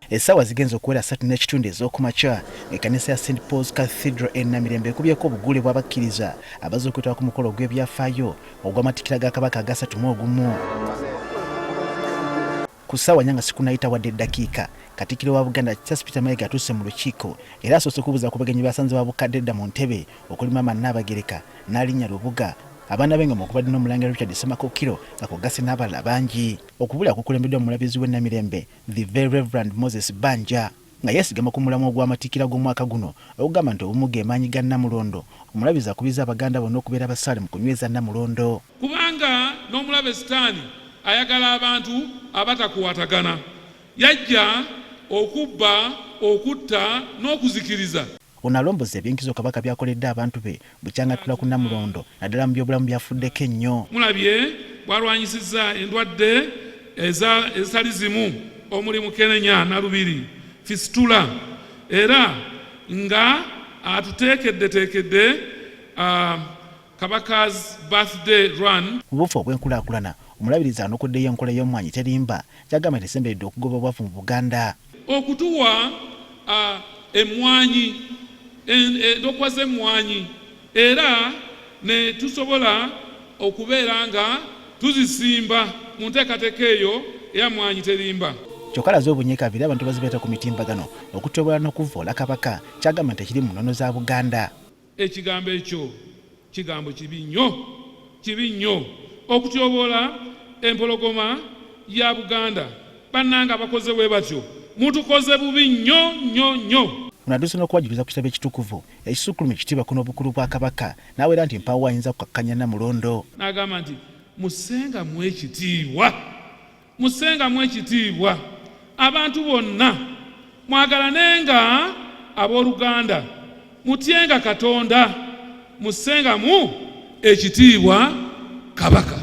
Essaawa zigenze okuwera 3:30 ez'okumakya ekkanisa ya St Paul's Cathedral e Namirembe ekubyeko obuguule bw'abakkiriza abazze okwetaba ku mukolo gw'ebyafaayo ogw'amatikkira ga Kabaka aga 31. Ku ssaawa nnya nga sikunayita wadde eddakiika Katikkiro wa Buganda Charles Peter Mayiga atuuse mu lukiiko era asoose kubuuza ku bagenyi basanze ba bukadde dda mu ntebe okuli Maama Nnaabagereka n'alinnya Lubuga abaana b'engoma okubadde n'Omulangira Richard Ssemakokiro nga kw'ogasse n'abalala bangi. Okubulira kukulembeddwa omulabizi w'e Namirembe the Very Reverend Moses Banja nga yeesigama ku mulamwa gw'amatikkira gw'omwaka guno okugamba nti obumu g'emaanyi ga Namulondo. Omulabizi akubiza Abaganda bonna okubeera abasaale mu kunyweza Namulondo. Kubanga n'omulabe Sitaani ayagala abantu abatakwatagana, yajja okubba, okutta n'okuzikiriza. Ono alomboza ebyenkizo Kabaka byakoledde abantu be bukyangatula ku Namulondo naddala mu byobulamu byafuddeko ennyo. Mulabye bwalwanyisizza endwadde ezitali zimu omuli Mukenenya na Lubiri, Fistula, era nga atuteekeddeteekedde Kabaka's birthday run. Mu bufu obw'enkulaakulana omulabiriza anokoddeyo enkola y'omwanyi terimba kyagamba tesemberedde okugoba obwavu mu Buganda. Okutuwa emmwanyi endokwa z'emmwanyi era ne tusobola okubeera nga tuzisimba mu nteekateeka eyo eya mmwanyi terimba. Kyokka alaze obunyiikaviri abantu bazibeeta ku mitimbagano okutyobola n'okuvoola Kabaka kyagamba nti ekiri mu nnono za Buganda. Ekigambo ekyo kigambo kibi nnyo okutyobola empologoma ya Buganda. Bannanga abakoze bwe batyo mutukoze bubi nnyo. Ono aduuse n'okuwajuliza ku kitabo ekitukuvu ekisukkuluma ekitiibwa ku n'obukulu bwa Kabaka n'aweera nti mpaawo ayinza kukakkanya Namulondo. N'agamba nti musengamu ekitiibwa abantu bonna mwagalanenga abooluganda, mutyenga Katonda, musengamu ekitiibwa Kabaka.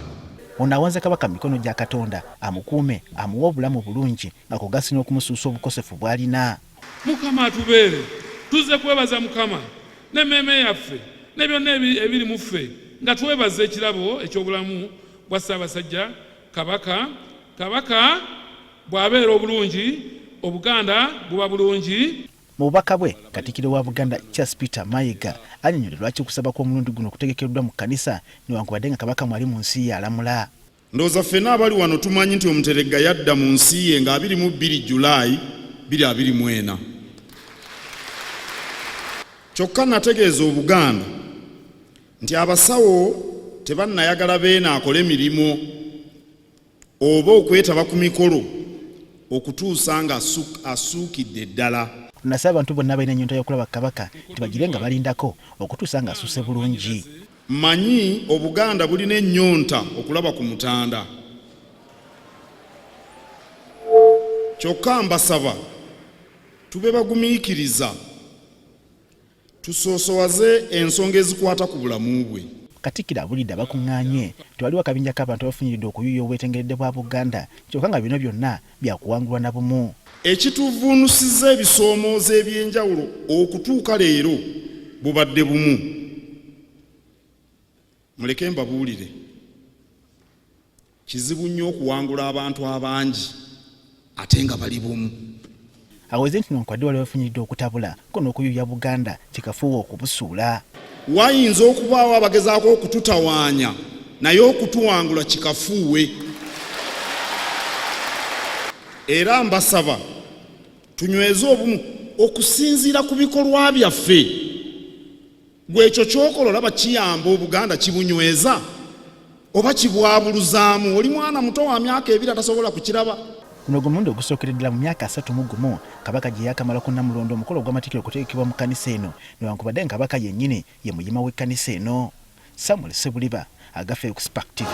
Ono awanze Kabaka mu mikono gya Katonda amukuume amuwe obulamu bulungi nga kw'ogasse n'okumusuusa obukosefu bw'alina. Mukama atubeere, tuzze kwebaza Mukama n'emmeeme yaffe ne byonna ebiri mu ffe nga twebaza ekirabo eky'obulamu bwa Ssaabasajja Kabaka. Kabaka bw'abeera obulungi, Obuganda buba bulungi. Mu bubaka bwe Katikkiro wa Buganda Charles Peter Mayiga annyonnyodde lwaki okusaba kw'omulundi guno okutegekeddwa mu kkanisa newankubadde nga Kabaka mwali mu nsi ye alamula. Ndowooza ffenna abali wano tumanyi nti Omuteregga yadda mu nsi ye nga 22 Julayi 2024. Kyokka nategeeza Obuganda nti abasawo tebannayagala beena akole emirimu oba okwetaba ku mikolo okutuusa nga asuukidde ddala. Nasaba abantu bonna balina ennyonta y'okulaba Kabaka nti bagire nga balindako okutuusa nga asuuse bulungi. Mmanyi Obuganda bulina ennyonta okulaba ku Mutanda. Kyokka mbasaba tube bagumiikiriza, tusoosowaze ensonga ezikwata ku bulamu bwe. Katikkiro abulidde abakuŋŋaanye tewaliwo akabinja k'abantu abafunyiridde okuyuya obwetengeredde bwa Buganda kyokka nga bino byonna byakuwangulwa na bumu. Ekituvuunusizza ebisoomoozo eby'enjawulo okutuuka leero bubadde bumu. Muleke mbabuulire, kizibu nnyo okuwangula abantu abangi ate nga bali bumu. Aweze nti nonkwadde waliwo abafunyiridde okutabula ko n'okuyuya Buganda kikafuuwa okubusuula. Wayinza okubaawo abagezaako okututawaanya naye okutuwangula kikafuuwe. Era mbasaba tunyweze obumu okusinziira ku bikolwa byaffe. Gwe ekyo ky'okola olaba kiyamba Obuganda kibunyweza oba kibwabuluzaamu? Oli mwana muto wa myaka 2 atasobola kukiraba. Guno gumundi ogusookereddera mu myaka 31 Kabaka gye yakamala ku Namulondo omukolo gw'amatikkiro okuteekebwa mu kkanisa eno newankubadde Kabaka yennyini ye muyima w'ekkanisa eno. Samuel Sebuliba agaffe ku Spark TV.